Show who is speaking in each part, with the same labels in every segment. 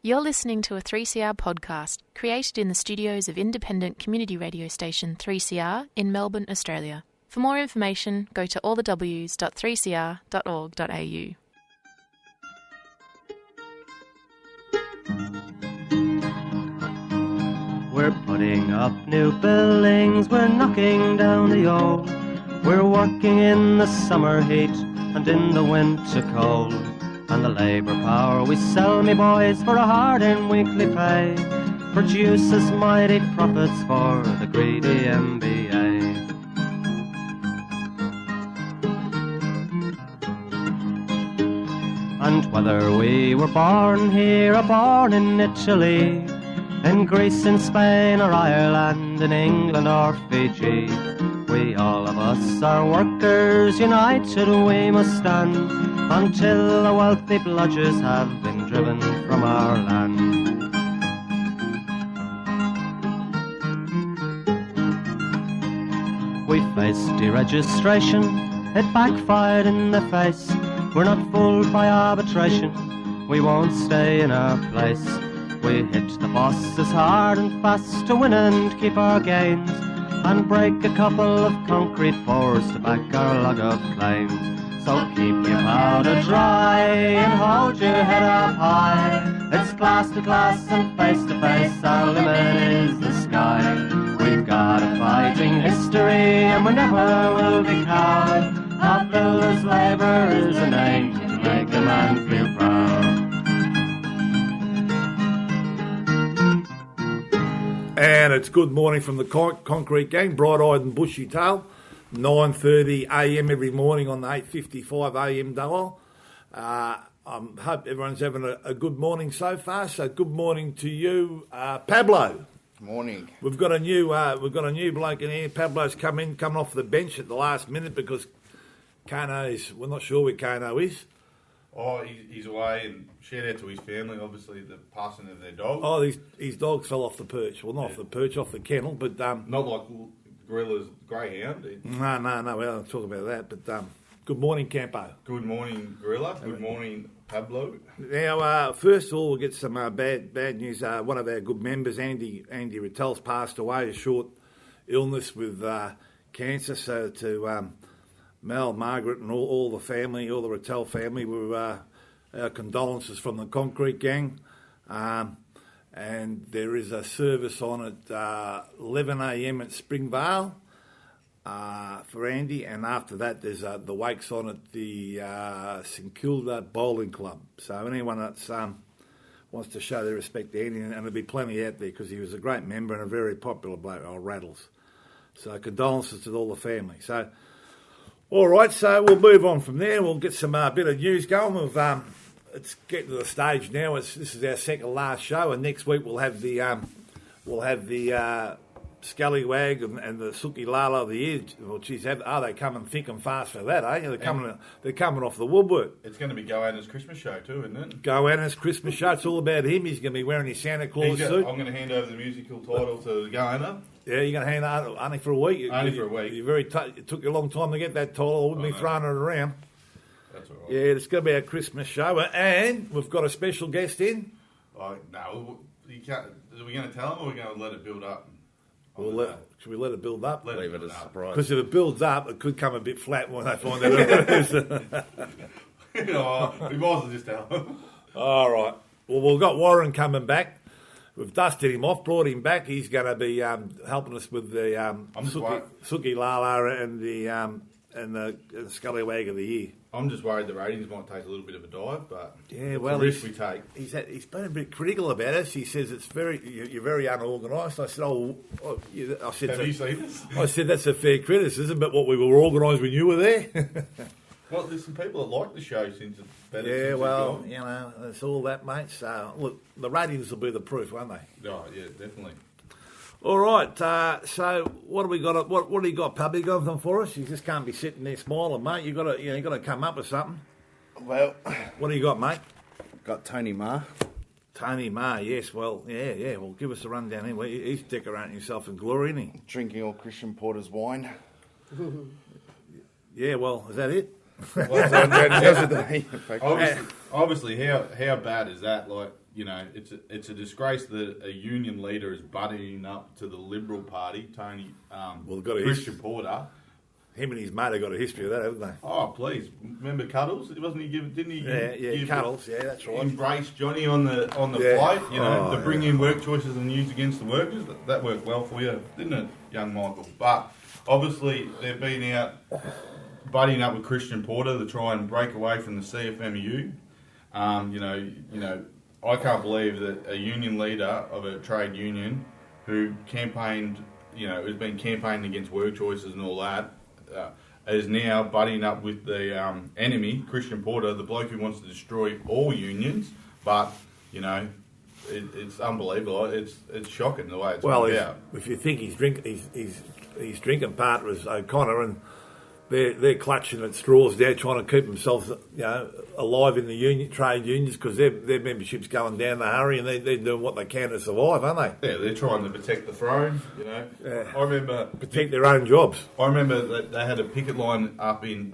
Speaker 1: You're listening to a 3CR podcast created in the studios of independent community radio station 3CR in Melbourne, Australia. For more information, go to allthews.3cr.org.au.
Speaker 2: We're putting up new buildings, we're knocking down the old. We're working in the summer heat and in the winter cold. And the labour power we sell, me boys, for a hard and weekly pay, produces mighty profits for the greedy MBA. And whether we were born here or born in Italy, in Greece, in Spain or Ireland, in England or Fiji, we all of us are workers, united we must stand, until the wealthy bludgers have been driven from our land. We faced deregistration, it backfired in the face. We're not fooled by arbitration, we won't stay in our place. We hit the bosses hard and fast to win and keep our gains, and break a couple of concrete pours to back our log of claims. So keep your powder dry and hold your head up high. It's class to class and face to face, our limit is the sky. We've got a fighting history and we never will be cowed. Our builders' labour is a name to make a man feel proud.
Speaker 3: And it's good morning from the Concrete Gang, bright-eyed and bushy-tailed. 9:30am every morning on the 8:55am dial. I hope everyone's having a good morning so far. So good morning to you, Pablo.
Speaker 4: Morning.
Speaker 3: We've got a new bloke in here. Pablo's coming off the bench at the last minute because we're not sure where Kano is.
Speaker 4: Oh, he's away, and shout out to his family, obviously, the passing of their dog.
Speaker 3: Oh, his dog fell off the perch. Well, not off the perch, off the kennel, but
Speaker 4: not like Gorilla's greyhound.
Speaker 3: No, we don't talk about that. But good morning, Campo.
Speaker 4: Good morning, Gorilla. Good morning, Pablo.
Speaker 3: Now, first of all, we'll get some bad news. One of our good members, Andy Rattel's passed away, a short illness with cancer. So to Mel, Margaret, and all the family, all the Rattel family, our condolences from the Concrete Gang. And there is a service on at 11am at Springvale for Andy, and after that there's the wakes on at the St Kilda Bowling Club. So anyone that wants to show their respect to Andy, and there'll be plenty out there because he was a great member and a very popular bloke, old Rattles. So condolences to all the family. So, all right, so we'll move on from there. We'll get some bit of news going. It's getting to the stage now. This is our second last show, and next week we'll have the Scallywag and the Suki Lala of the year. Well, geez, are they coming thick and fast for that? They're coming off the woodwork.
Speaker 4: It's going to be Goanna's Christmas show too, isn't it?
Speaker 3: Goanna's Christmas show. It's all about him. He's going to be wearing his Santa Claus suit.
Speaker 4: I'm going to hand over the musical title to Goanna.
Speaker 3: Yeah, you're going to hand it only for a week.
Speaker 4: Only for a week.
Speaker 3: It took you a long time to get that title. I wouldn't be throwing it around.
Speaker 4: That's all right.
Speaker 3: Yeah, it's going to be our Christmas show, and we've got a special guest in.
Speaker 4: No, you can't. Are we going to tell them, or are we going to let it build up?
Speaker 3: Should we let it build up?
Speaker 4: Leave it as a surprise.
Speaker 3: Because if it builds up, it could come a bit flat when they find out who it is.
Speaker 4: We might as well just tell them.
Speaker 3: All right. Well, we've got Warren coming back. We've dusted him off, brought him back. He's going to be helping us with the Suki Lala and the Scallywag of the year.
Speaker 4: I'm just worried the ratings might take a little bit of a dive, but
Speaker 3: yeah, well,
Speaker 4: it's a risk we take.
Speaker 3: He's been a bit critical about us. He says you're very unorganised. I said, have you seen this? I said that's a fair criticism, but what, we were organised when you were there.
Speaker 4: Well, there's some people that like the show since it's better.
Speaker 3: Yeah, well, it's all that, mate. So look, the ratings will be the proof, won't they?
Speaker 4: Oh, yeah, definitely.
Speaker 3: All right, so what have we got? What do you got, Pablo? You got something for us? You just can't be sitting there smiling, mate. You got to come up with something.
Speaker 5: Well,
Speaker 3: what do you got, mate?
Speaker 5: Got Tony Marr.
Speaker 3: Tony Marr, yes. Well, yeah. Well, give us a rundown anyway. He's decorating himself in glory, isn't he?
Speaker 5: Drinking all Christian Porter's wine.
Speaker 3: Yeah. Well, is that it?
Speaker 4: Obviously, how bad is that? Like, it's a disgrace that a union leader is buddying up to the Liberal Party, Tony Christian Porter.
Speaker 3: Him and his mate have got a history of that, haven't they?
Speaker 4: Oh, please! Remember Cuddles? Didn't he?
Speaker 3: Yeah, Cuddles. Yeah, that's right.
Speaker 4: Embrace Johnny on the flight. To bring in work choices and use against the workers. That worked well for you, didn't it, young Michael? But obviously they've been out buddying up with Christian Porter to try and break away from the CFMEU. I can't believe that a union leader of a trade union who campaigned, has been campaigning against work choices and all that, is now buddying up with the enemy, Christian Porter, the bloke who wants to destroy all unions. But, it's unbelievable. It's shocking the way it's worked out.
Speaker 3: If you think his drinking partner is O'Connor, and they're clutching at straws there, trying to keep themselves, alive in the trade unions, because their membership's going down the hurry, and they're doing what they can to survive, aren't they?
Speaker 4: Yeah, they're trying to protect the throne.
Speaker 3: Yeah.
Speaker 4: I remember
Speaker 3: protect their own jobs.
Speaker 4: I remember that they had a picket line up in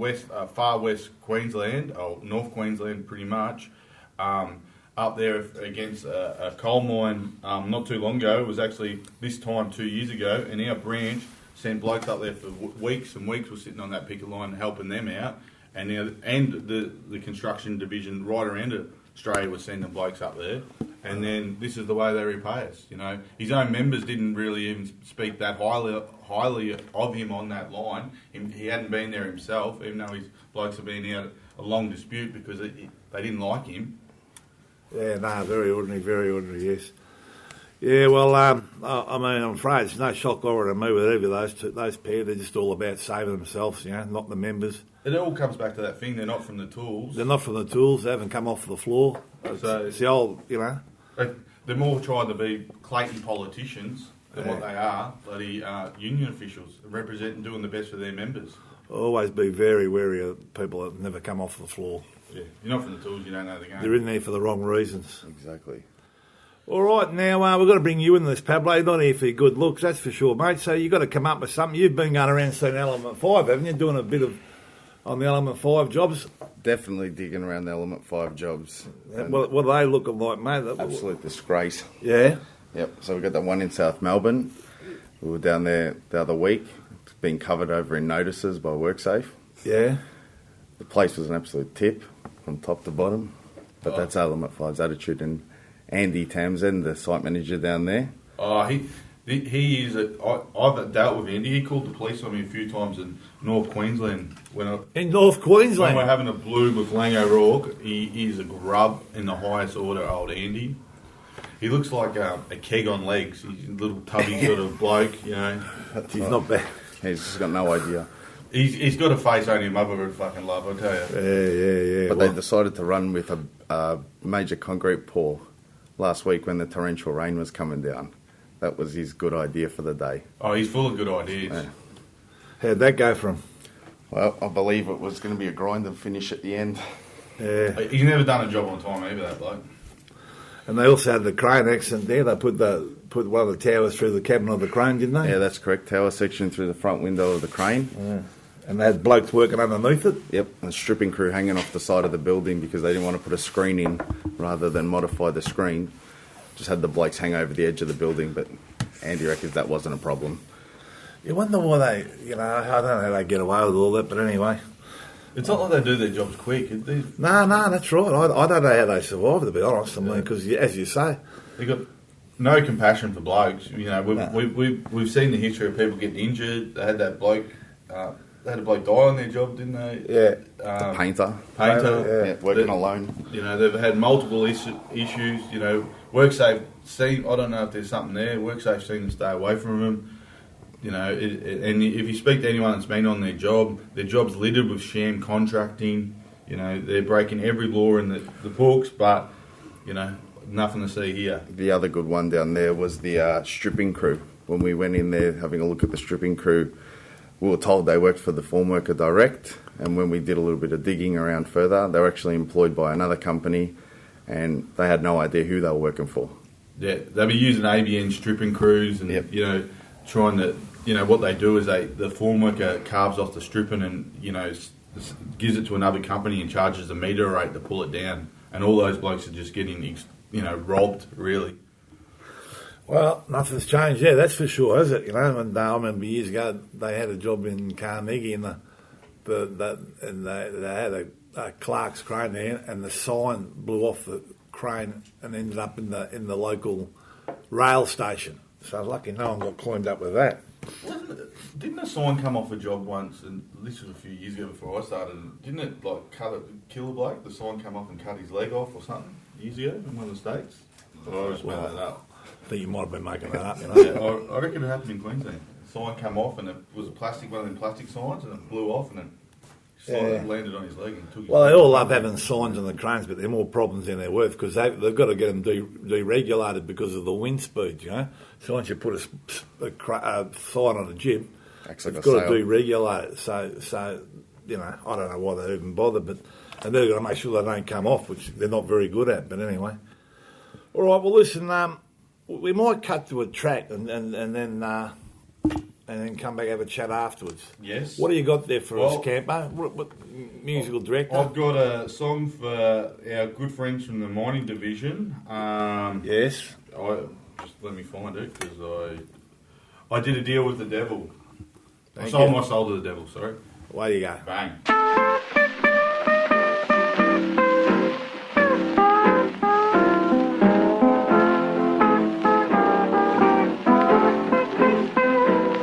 Speaker 4: far west Queensland, or North Queensland, pretty much. Up there against a coal mine not too long ago. It was actually this time 2 years ago, and our branch sent blokes up there for weeks and weeks. Were sitting on that picket line helping them out, and the construction division right around Australia was sending blokes up there. And then this is the way they repay us. His own members didn't really even speak that highly of him on that line. He hadn't been there himself, even though his blokes have been out a long dispute because they didn't like him.
Speaker 3: Yeah, no, very ordinary, yes. Yeah, well, I'm afraid it's no shock horror to me with either of those pair. They're just all about saving themselves, not the members.
Speaker 4: It all comes back to that thing. They're not from the tools.
Speaker 3: They're not from the tools. They haven't come off the floor. It's the old,
Speaker 4: They're more trying to be Clayton politicians than what they are, bloody union officials, representing, doing the best for their members.
Speaker 3: Always be very wary of people that never come off the floor.
Speaker 4: Yeah, you're not from the tools, you don't know the game.
Speaker 3: They're in there for the wrong reasons.
Speaker 5: Exactly.
Speaker 3: All right, now we've got to bring you into this, Pablo. You're not here for your good looks, that's for sure, mate. So you've got to come up with something. You've been going around seeing Element 5, haven't you? Doing a bit on the Element 5 jobs.
Speaker 5: Definitely digging around the Element 5 jobs.
Speaker 3: What are they looking like, mate?
Speaker 5: Absolute disgrace.
Speaker 3: Yeah?
Speaker 5: Yep, so we've got the one in South Melbourne. We were down there the other week. It's been covered over in notices by WorkSafe.
Speaker 3: Yeah?
Speaker 5: The place was an absolute tip from top to bottom. But that's Element 5's attitude. And Andy Tamsin, the site manager down there.
Speaker 4: Oh, he is. I've dealt with Andy. He called the police on me a few times in North Queensland.
Speaker 3: In North Queensland?
Speaker 4: When we're having a blue with Lang O'Rourke, he is a grub in the highest order, old Andy. He looks like a keg on legs. He's a little tubby sort of bloke,
Speaker 3: He's not bad.
Speaker 5: He's just got no idea.
Speaker 4: He's got a face only a mother would fucking love, I tell you.
Speaker 3: Yeah.
Speaker 5: But they decided to run with a major concrete pour last week when the torrential rain was coming down. That was his good idea for the day.
Speaker 4: Oh, he's full of good ideas.
Speaker 5: Yeah.
Speaker 3: How'd that go for him?
Speaker 5: Well, I believe it was going to be a grind and finish at the end.
Speaker 3: Yeah.
Speaker 4: He's never done a job on time either, that bloke.
Speaker 3: And they also had the crane accident there. They put one of the towers through the cabin of the crane, didn't they?
Speaker 5: Yeah, that's correct. Tower section through the front window of the crane.
Speaker 3: Yeah. And they had blokes working underneath it?
Speaker 5: Yep, and a stripping crew hanging off the side of the building because they didn't want to put a screen in rather than modify the screen. Just had the blokes hang over the edge of the building, but Andy reckons that wasn't a problem.
Speaker 3: You wonder why they, I don't know how they get away with all that, but anyway.
Speaker 4: It's not like they do their jobs quick.
Speaker 3: No, that's right. I don't know how they survive, to be honest. I mean, because as you say,
Speaker 4: they've got no compassion for blokes. We've seen the history of people getting injured. They had that bloke. They had a bloke die on their job, didn't they?
Speaker 5: Yeah. The painter. Yeah, working alone.
Speaker 4: They've had multiple issues. WorkSafe I don't know if there's something there. WorkSafe seem to stay away from them. And if you speak to anyone that's been on their job's littered with sham contracting. They're breaking every law in the books, but nothing to see here.
Speaker 5: The other good one down there was the stripping crew. When we went in there having a look at the stripping crew, we were told they worked for the formworker direct, and when we did a little bit of digging around further, they were actually employed by another company, and they had no idea who they were working for. Yeah,
Speaker 4: they'll be using ABN stripping crews, and trying to, what they do is the formworker carves off the stripping and gives it to another company and charges a metre rate to pull it down, and all those blokes are just getting robbed, really.
Speaker 3: Well, nothing's changed. Yeah, that's for sure, is it? And I remember years ago they had a job in Carnegie, and they had a Clark's crane there, and the sign blew off the crane and ended up in the local rail station. So I was lucky no one got climbed up with that.
Speaker 4: Didn't a sign come off a job once, and this was a few years ago before I started, and didn't it kill a bloke? The sign come off and cut his leg off or something years ago in one of the states? I just made that up.
Speaker 3: I think you might have been making that up.
Speaker 4: Yeah, I reckon it happened in Queensland. The sign come off, and it was one of them plastic signs, and it blew off, and it landed on his leg and took his
Speaker 3: Well,
Speaker 4: leg.
Speaker 3: they all love having signs on the cranes, but they're more problems than they're worth because they've got to get them deregulated because of the wind speeds, So once you put a sign on a jib,
Speaker 5: Acts like
Speaker 3: you've
Speaker 5: a
Speaker 3: got
Speaker 5: sail.
Speaker 3: to deregulate it. So I don't know why they even bother, and they've got to make sure they don't come off, which they're not very good at. But anyway, all right. Well, listen, we might cut to a track and then come back and have a chat afterwards.
Speaker 4: Yes.
Speaker 3: What do you got there for us, Campo? What musical director?
Speaker 4: I've got a song for our good friends from the Mining Division.
Speaker 3: Yes.
Speaker 4: Just let me find it, because I did a deal with the devil.
Speaker 3: Thank
Speaker 4: I sold
Speaker 3: you.
Speaker 4: my soul to the devil, sorry.
Speaker 3: Away you go.
Speaker 4: Bang.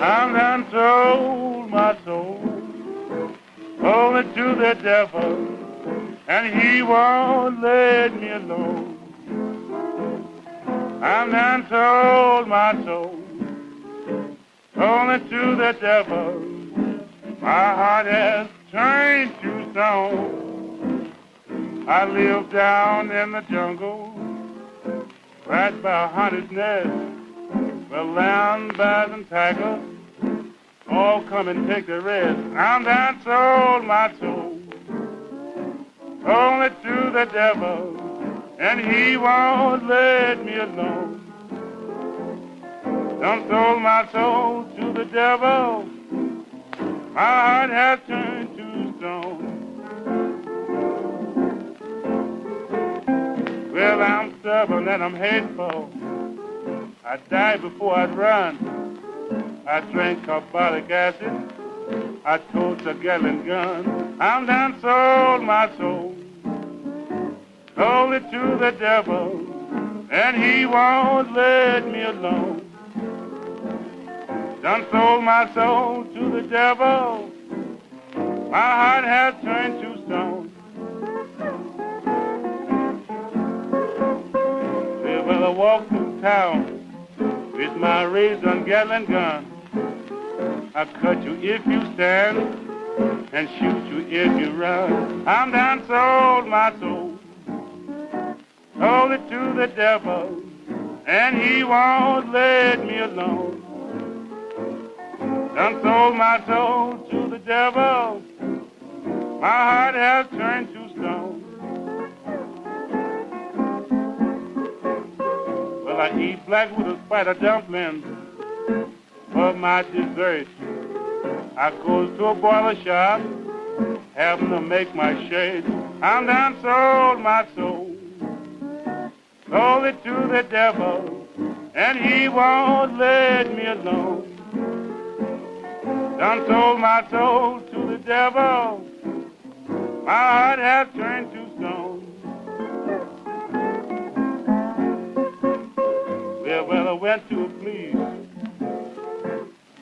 Speaker 6: I'm done sold my soul only to the devil, and he won't let me alone. I'm done sold my soul only to the devil. My heart has turned to stone. I live down in the jungle, right by a hunter's nest, where lion, bears, and tigers all come and take the rest. I'm done sold my soul only to the devil, and he won't let me alone. Done sold my soul to the devil. My heart has turned to stone. Well, I'm stubborn and I'm hateful. I died before I'd run. I drank carbolic acid. I tossed a gallon gun. I'm done sold my soul only to the devil, and he won't let me alone. Done sold my soul to the devil. My heart has turned to stone. Well, I walk through town with my razor gallon gun. I cut you if you stand and shoot you if you run. I'm done sold my soul only to the devil, and he won't let me alone. Done sold my soul to the devil. My heart has turned to stone. Well, I eat black with a spider dumplings for my dessert. I goes to a boiler shop, having to make my shade. I'm done sold my soul only to the devil, and he won't let me alone. Done sold my soul to the devil. My heart has turned to stone. Well, I went to a place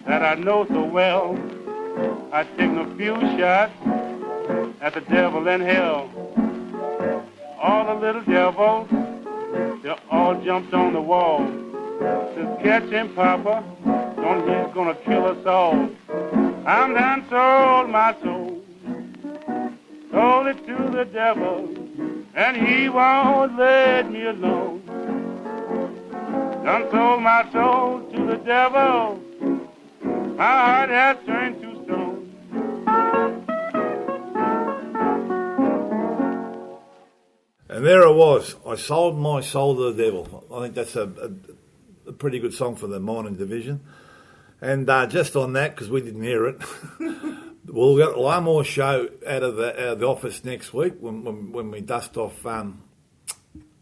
Speaker 6: that I know so well. I taken a few shots at the devil in hell. All the little devils, they all jumped on the wall. Says, catch him, Papa, he's gonna kill us all. I'm done sold my soul, sold it to the devil, and he won't let me alone. Done sold my soul to the devil, my heart has turned to stone.
Speaker 3: And there it was. I sold my soul to the devil. I think that's a pretty good song for the Mining Division. And just on that, because we didn't hear it, we'll get one more show out of the office next week when we dust off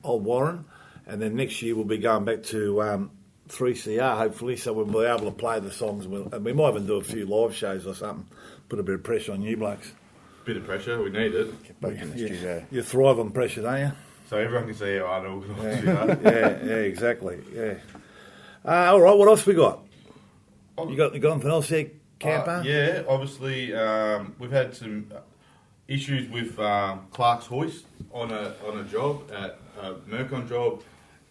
Speaker 3: old Warren. And then next year we'll be going back to 3CR, hopefully, so we'll be able to play the songs. And we might even do a few live shows or something, put a bit of pressure on you blokes.
Speaker 4: Bit of pressure, we need it.
Speaker 5: Get back in the studio.
Speaker 3: You thrive on pressure, don't you?
Speaker 4: So everyone can see how hard I organise
Speaker 3: Yeah, exactly, yeah. All right, what else we got? You got anything else there, Campo?
Speaker 4: Yeah, obviously we've had some issues with Clark's hoist on a job, at a Mercon job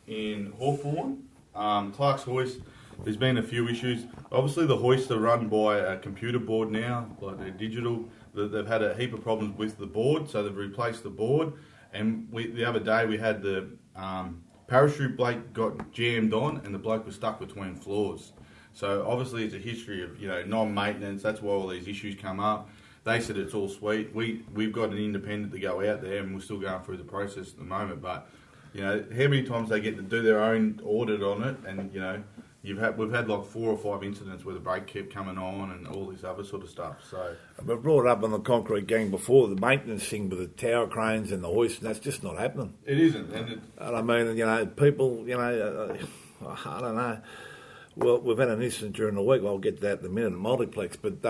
Speaker 4: in Hawthorn. Clark's hoist, there's been a few issues. Obviously the hoists are run by a computer board now, like they're digital. They've had a heap of problems with the board, so they've replaced the board. And the other day we had the parachute bloke got jammed on, and the bloke was stuck between floors. So obviously it's a history of non-maintenance. That's why all these issues come up. They said it's all sweet. We've got an independent to go out there, and we're still going through the process at the moment. But how many times they get to do their own audit on it, and we've had like 4 or 5 incidents where the brake kept coming on and all this other sort of stuff. So
Speaker 3: we've brought it up on the concrete gang before, the maintenance thing with the tower cranes and the hoist, and that's just not happening.
Speaker 4: It isn't, and
Speaker 3: I mean, people, I don't know. Well, we've had an incident during the week. I'll get to that in a minute, multiplex, but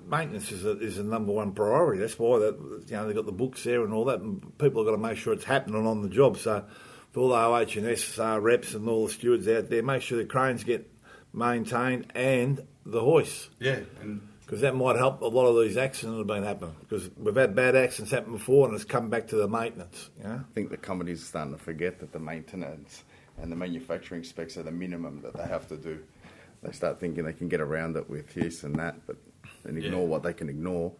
Speaker 3: maintenance is the number one priority. That's why they've got the books there and all that, and people have got to make sure it's happening on the job. So for all the OH and SSR reps and all the stewards out there, make sure the cranes get maintained and the hoists.
Speaker 4: Yeah,
Speaker 3: because that might help a lot of these accidents that have been happening. Because we've had bad accidents happen before, and it's come back to the maintenance.
Speaker 5: I think the companies are starting to forget that the maintenance and the manufacturing specs are the minimum that they have to do. They start thinking they can get around it with this and that, but then ignore what they can ignore.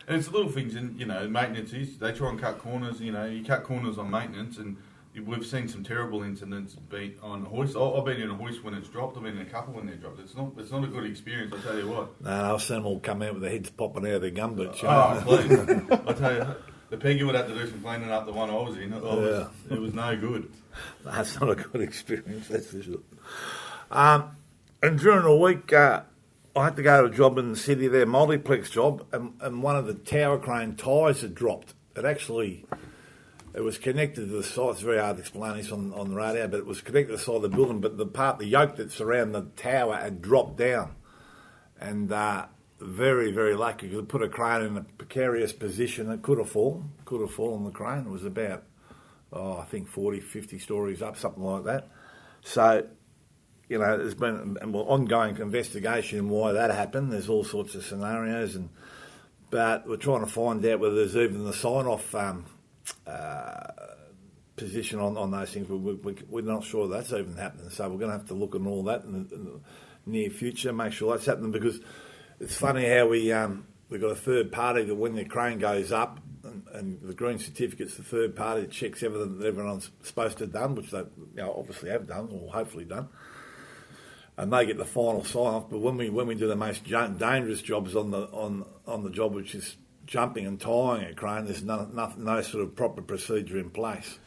Speaker 4: And it's little things, and maintenance is, they try and cut corners. You cut corners on maintenance, and we've seen some terrible incidents on hoist. I've been in a hoist when it's dropped. I've been in a couple when they're dropped. It's not a good experience, I tell you what.
Speaker 3: No, I've seen them all come out with their heads popping out of their gumboots.
Speaker 4: Please. I tell you, the Peggy would have to do some cleaning up the one I was in. It was no good.
Speaker 3: That's not a good experience, that's for sure. And during the week, I had to go to a job in the city there, multiplex job, and one of the tower crane tyres had dropped. It was connected to the side. It's very hard to explain this on the radio, but it was connected to the side of the building, but the yoke that's around the tower had dropped down. And very, very lucky. You could put a crane in a precarious position. It could have fallen the crane. It was about, I think 40, 50 stories up, something like that. So, there's been an ongoing investigation in why that happened. There's all sorts of scenarios, but we're trying to find out whether there's even the sign-off position on those things. We're not sure that's even happening. So we're going to have to look at all that in the near future, make sure that's happening, because it's funny how we've got a third party that when the crane goes up, and the green certificate's the third party that checks everything that everyone's supposed to have done, which they obviously have done, or hopefully done, and they get the final sign-off. But when we do the most dangerous jobs on the job, which is jumping and tying a crane, there's no sort of proper procedure in place.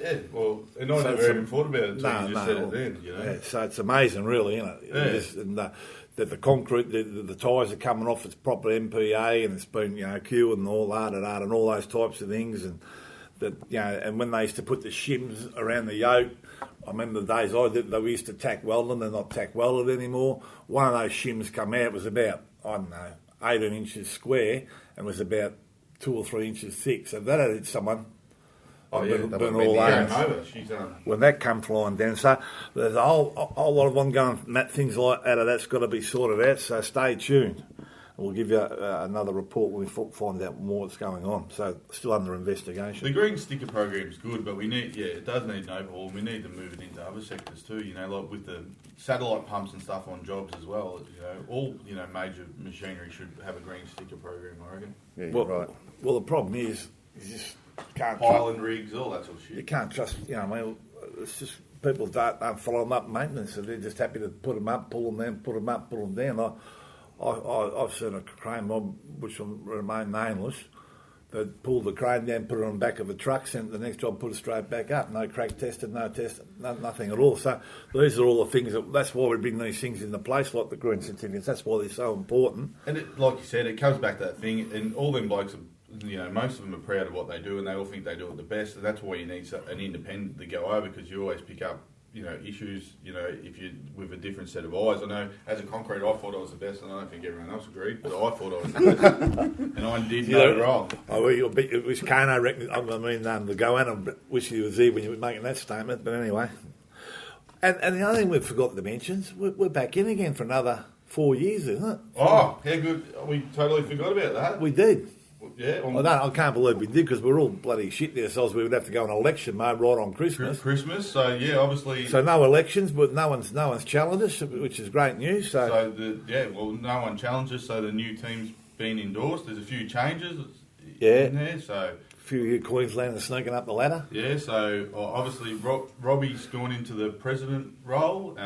Speaker 4: Yeah, well, and I never even thought about it until you just said it then,
Speaker 3: Yeah, so it's amazing, really, Yeah. That the concrete, the tyres are coming off, it's proper MPA, and it's been, Q and all that, and all those types of things, and that, and when they used to put the shims around the yoke, I remember the days I did, they used to tack weld them, they're not tack welded anymore. One of those shims come out, was about, 18 inches square, and was about 2 or 3 inches thick, so that had hit someone. Burn all over. When that come flying down, so there's a whole lot of ongoing things like that that's got to be sorted out. So stay tuned. We'll give you another report when we find out more what's going on. So still under investigation.
Speaker 4: The green sticker program's good, but it does need an overhaul. We need to move it into other sectors too. Like with the satellite pumps and stuff on jobs as well. All major machinery should have a green sticker program, I reckon.
Speaker 5: Yeah, you're right.
Speaker 3: Well, the problem is just.
Speaker 4: Island rigs, all that sort of shit.
Speaker 3: You can't trust, it's just people don't follow them up maintenance, so they're just happy to put them up, pull them down, put them up, pull them down. I've seen a crane mob, which will remain nameless, that pulled the crane down, put it on the back of a truck, sent the next job, put it straight back up. No crack tested, nothing at all. So these are all the things, that's why we bring these things into place, like the green certificates. That's why they're so important.
Speaker 4: And like you said, it comes back to that thing, and all them blokes most of them are proud of what they do, and they all think they do it the best. And that's why you need an independent to go over, because you always pick up, issues. If you with a different set of eyes. I know as a concrete, I thought I was the best, and I don't think everyone else agreed, but I thought I was the best, and I did no wrong.
Speaker 3: Oh, well, it was Kane, I reckon. The Goanna wish he was there when you were making that statement. But anyway, and the other thing we forgot to mention is we're back in again for another 4 years, isn't it?
Speaker 4: Oh, how good! We totally forgot about that.
Speaker 3: We did.
Speaker 4: Yeah,
Speaker 3: I can't believe we did, because we're all bloody shit to ourselves. We would have to go on election mode right on Christmas.
Speaker 4: So yeah, obviously.
Speaker 3: So no elections, but no one's challenged us, which is great news.
Speaker 4: No one challenged us. So the new team's been endorsed. There's a few changes. In there. So
Speaker 3: a few of you Queenslanders sneaking up the ladder.
Speaker 4: Yeah. So obviously Robbie's gone into the president role.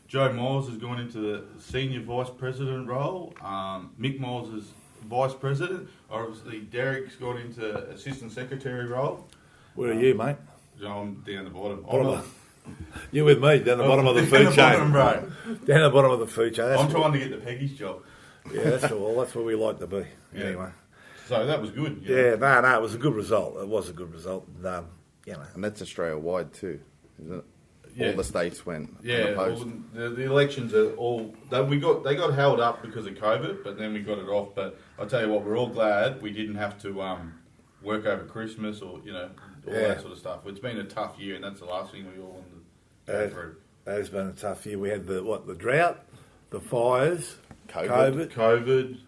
Speaker 4: Joe Miles has gone into the senior vice president role. Mick Miles is vice president. Obviously, Derek's got into assistant secretary role.
Speaker 3: Where are you, mate?
Speaker 4: I'm down the bottom.
Speaker 3: You with me, down the bottom of the food chain.
Speaker 4: Bottom, bro.
Speaker 3: Down the bottom of the food chain.
Speaker 4: I'm trying to get the Peggy's job.
Speaker 3: Yeah, that's where we like to be. Yeah. Anyway.
Speaker 4: So that was good.
Speaker 3: Yeah, no, it was a good result. It was a good result. And
Speaker 5: that's Australia-wide too, isn't it? Yeah. All the states went.
Speaker 4: Yeah, the elections are all. They got held up because of COVID, but then we got it off. But I tell you what, we're all glad we didn't have to work over Christmas or all that sort of stuff. It's been a tough year, and that's the last thing we all wanted to go through.
Speaker 3: That has been a tough year. We had the drought, the fires,
Speaker 4: COVID.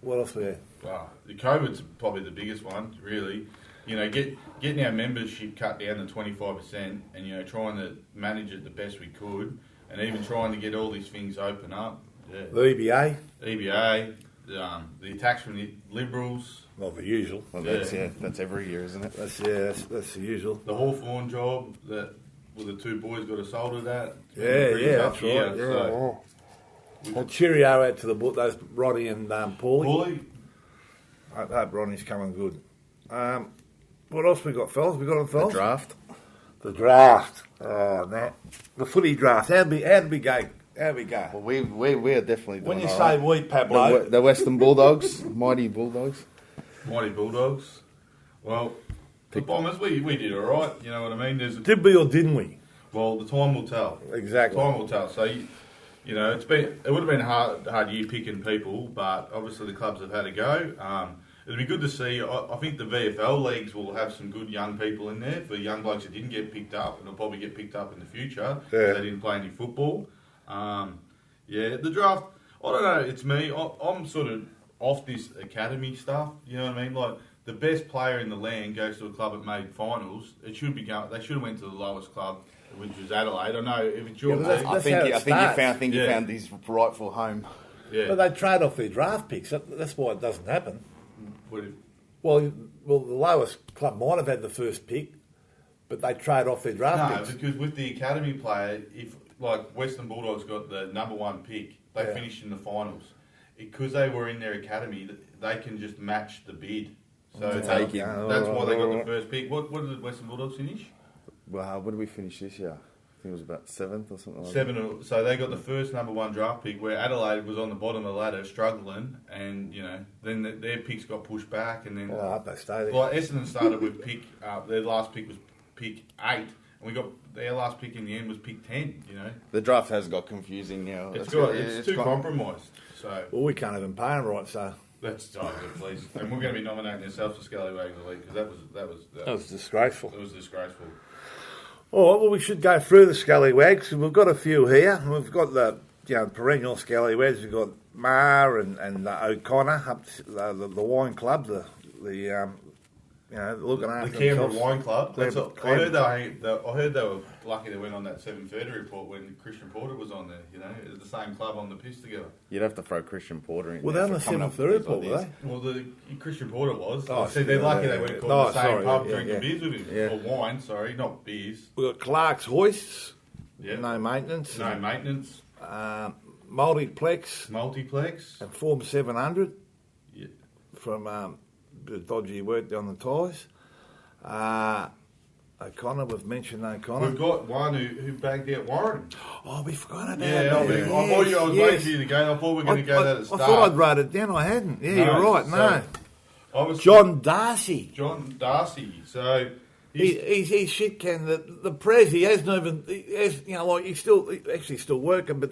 Speaker 3: What else we had?
Speaker 4: Wow, the COVID's probably the biggest one, really. Getting our membership cut down to 25%, and trying to manage it the best we could, and even trying to get all these things open up. Yeah.
Speaker 3: The
Speaker 4: EBA, the attacks from the Liberals.
Speaker 3: Well, the usual.
Speaker 5: Well, that's every year, isn't it?
Speaker 3: That's the usual.
Speaker 4: The Hawthorn job that the two boys got assaulted at.
Speaker 3: That's right. Well, cheerio out to those Ronnie and Paulie. I hope Ronnie's coming good. What else we got, fellas?
Speaker 5: The draft.
Speaker 3: The draft. Oh, Nat. The footy draft. How did we go?
Speaker 5: Well, we are definitely doing
Speaker 3: when you say we, Pablo.
Speaker 5: The Western Bulldogs. Mighty Bulldogs.
Speaker 4: Well, the Bombers, we did all right. You know what I mean?
Speaker 3: Did we or didn't we?
Speaker 4: Well, the time will tell.
Speaker 3: Exactly.
Speaker 4: Time will tell. So, it would have been a hard year picking people, but obviously the clubs have had a go. It'll be good to see. I think the VFL leagues will have some good young people in there for young blokes that didn't get picked up, and they'll probably get picked up in the future because they didn't play any football. The draft, I don't know, it's me. I'm sort of off this academy stuff, you know what I mean? Like, the best player in the land goes to a club that made finals. It should be going. They should have went to the lowest club, which was Adelaide. I know if it's your team.
Speaker 5: I think you found his rightful home.
Speaker 3: Yeah. But they trade off their draft picks. That's why it doesn't happen. Well, the lowest club might have had the first pick, but they trade off their draft picks.
Speaker 4: No, because with the academy player, if like Western Bulldogs got the number one pick, they finished in the finals. Because they were in their academy, they can just match the bid. So that's why they got the first pick. What did the Western Bulldogs finish?
Speaker 5: Well, what did we finish this year? I think it was about 7th or something like
Speaker 4: that. So they got the first number one draft pick, where Adelaide was on the bottom of the ladder, struggling, and then their picks got pushed back, and then
Speaker 3: they stayed.
Speaker 4: Well, Essendon started with pick. Their last pick was pick 8, and we got their last pick in the end was pick 10.
Speaker 5: The draft has got confusing now.
Speaker 4: It's too compromised. So
Speaker 3: we can't even pay them right. So
Speaker 4: that's please, and we're going to be nominating ourselves for Scallywags of the Week because that was
Speaker 3: disgraceful.
Speaker 4: It was disgraceful.
Speaker 3: All right, well, we should go through the scallywags. We've got a few here. We've got the perennial scallywags. We've got Mar and O'Connor up the wine club. Looking after
Speaker 4: the Canberra
Speaker 3: themselves.
Speaker 4: Wine Club. I heard they were lucky they went on that 7:30 report when Christian Porter was on there. It was the same club on the piss together.
Speaker 5: You'd have to throw Christian Porter in.
Speaker 3: Well, they're on the 7:30 report, were they?
Speaker 4: Well, Christian Porter was. They're lucky they went to the same pub drinking beers with him. Yeah. Or wine, sorry, not beers.
Speaker 3: We've got Clark's Hoists.
Speaker 4: Yeah.
Speaker 3: No maintenance.
Speaker 4: Multiplex.
Speaker 3: And Form 700.
Speaker 4: Yeah.
Speaker 3: From dodgy work on the tyres. O'Connor, we've mentioned O'Connor.
Speaker 4: We've got one who bagged out Warren.
Speaker 3: Oh, we forgot about
Speaker 4: that. I was waiting for you to go. I thought we were going to go there at the start.
Speaker 3: I thought I'd wrote it down. I hadn't. Yeah, you're right. John Darcy.
Speaker 4: John Darcy. So
Speaker 3: he's shit can the prez. He hasn't even. He's still working, but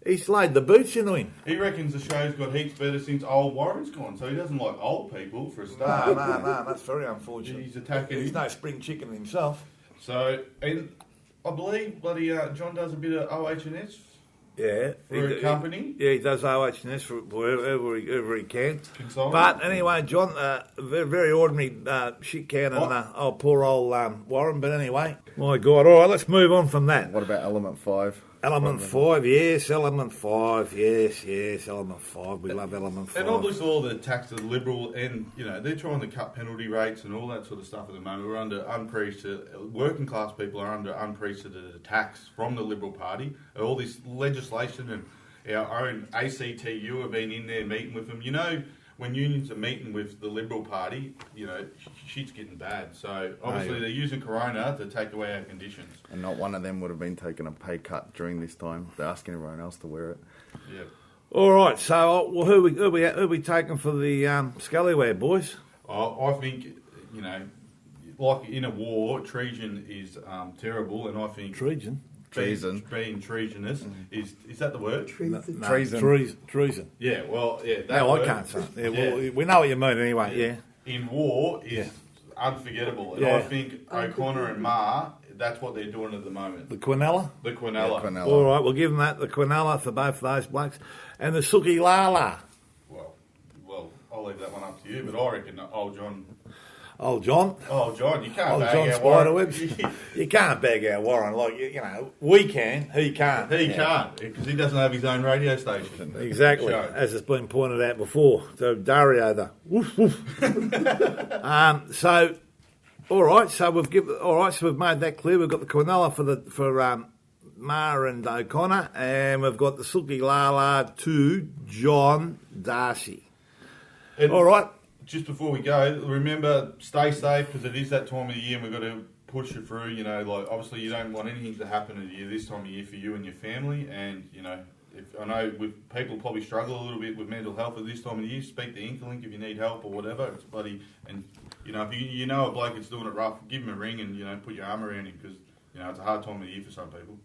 Speaker 3: he's laid the boots into him.
Speaker 4: He reckons the show's got heaps better since old Warren's gone. So he doesn't like old people for a start.
Speaker 3: No, that's very unfortunate.
Speaker 4: He's attacking.
Speaker 3: He's no spring chicken himself.
Speaker 4: So, and I believe bloody John does a bit of OH&S.
Speaker 3: Yeah,
Speaker 4: for a company.
Speaker 3: He does OH&S for wherever he can.
Speaker 4: Consultant.
Speaker 3: But anyway, John, very, very ordinary shit can, and poor old Warren. But anyway, my God, all right, let's move on from that.
Speaker 5: What about Element 5?
Speaker 3: Element 5, yes, Element 5, yes, Element 5. We love Element 5.
Speaker 4: And obviously all the tax is liberal, and they're trying to cut penalty rates and all that sort of stuff at the moment. We're under working class people are under unprecedented tax from the Liberal Party. All this legislation, and our own ACTU have been in there meeting with them. When unions are meeting with the Liberal Party, shit's getting bad. So obviously they're using Corona to take away our conditions. And
Speaker 5: not one of them would have been taking a pay cut during this time. They're asking everyone else to wear it.
Speaker 4: Yeah.
Speaker 3: All right. So who are we taking for the Scullyware, boys?
Speaker 4: I think like in a war, treason is terrible, and I think
Speaker 5: treason.
Speaker 4: Being treasonous is that the word?
Speaker 3: Treason.
Speaker 4: Yeah, well, yeah.
Speaker 3: I can't say it. Yeah, well, we know what you mean anyway, yeah.
Speaker 4: In war is unforgettable. And I think O'Connor and Maher, that's what they're doing at the moment.
Speaker 3: The Quinella?
Speaker 4: The Quinella.
Speaker 5: Yeah, Quinella.
Speaker 3: All right, we'll give them that, the Quinella for both of those blokes. And the Suki Lala.
Speaker 4: Well, I'll leave that one up to you, but I reckon old John, you can't bag our Warren.
Speaker 3: You can't bag our Warren. We can. He can't.
Speaker 4: He can't, because he doesn't have his own radio station.
Speaker 3: Exactly, as has been pointed out before. So Dario, the woof woof. So, all right. So we've made that clear. We've got the Quinella for Maher and O'Connor, and we've got the Suki Lala to John Darcy.
Speaker 4: And
Speaker 3: all right.
Speaker 4: Just before we go, remember, stay safe, because it is that time of the year and we've got to push you through. Obviously you don't want anything to happen to you this time of year for you and your family. And, I know people probably struggle a little bit with mental health at this time of the year. Speak to Inklink if you need help or whatever. It's bloody, and, if you know a bloke that's doing it rough, give him a ring and, put your arm around him, because, it's a hard time of the year for some people.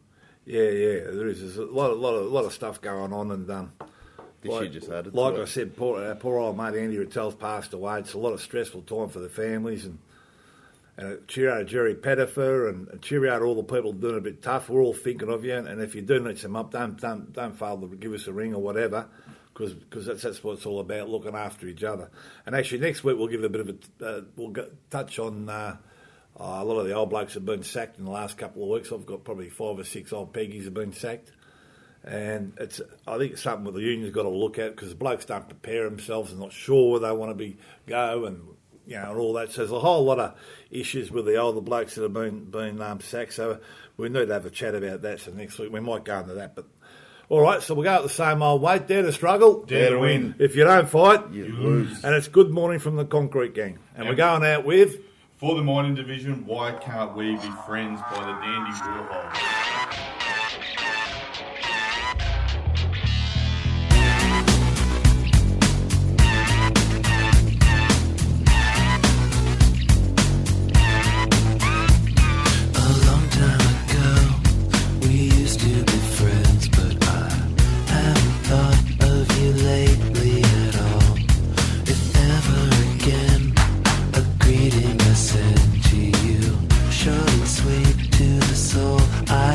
Speaker 3: Yeah, there is. There's a lot of stuff going on, and like I said, poor old mate Andy Rattel's passed away. It's a lot of stressful time for the families, and cheer out Jerry Pettifer, and cheer out all the people doing it a bit tough. We're all thinking of you, and if you do need some up, don't fail to give us a ring or whatever, because that's what it's all about, looking after each other. And actually, next week we'll give a bit of touch on. A lot of the old blokes have been sacked in the last couple of weeks. I've got probably 5 or 6 old Peggies have been sacked. And I think it's something that the union's got to look at, because the blokes don't prepare themselves and not sure where they want to go, and and all that. So there's a whole lot of issues with the older blokes that have been sacked. So we need to have a chat about that. So next week we might go into that. But all right, so we'll go at the same old way. Dare to struggle,
Speaker 4: dare to win.
Speaker 3: If you don't fight,
Speaker 4: you lose.
Speaker 3: And it's good morning from the Concrete Gang. And we're going out with,
Speaker 4: for the Mining Division, Why Can't We Be Friends by the Dandy Warhol.
Speaker 7: Short and sweet to the soul. I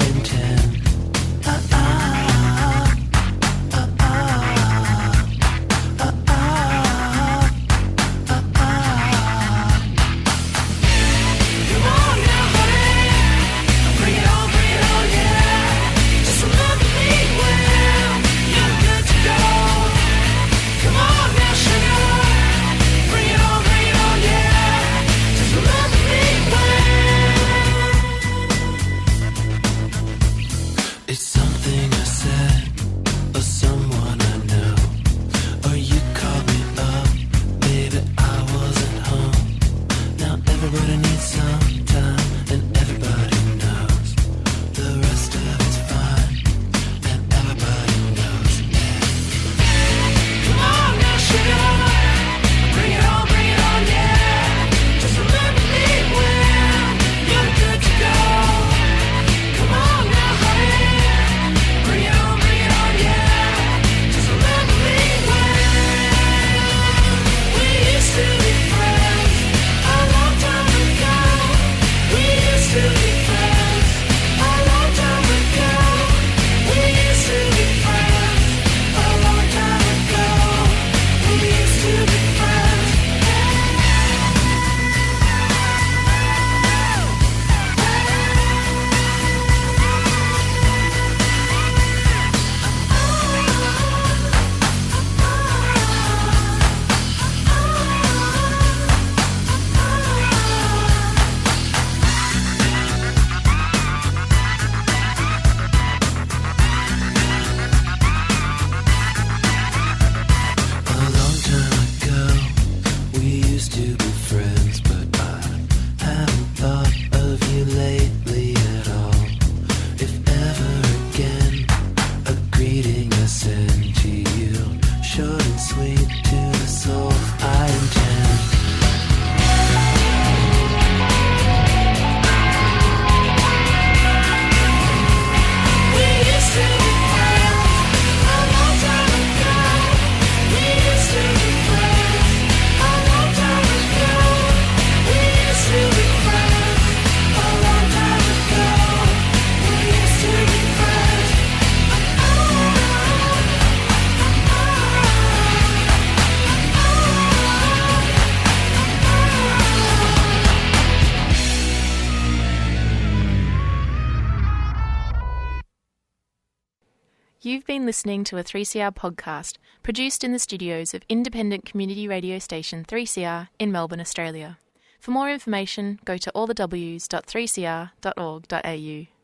Speaker 1: You've been listening to a 3CR podcast produced in the studios of independent community radio station 3CR in Melbourne, Australia. For more information, go to allthews.3cr.org.au.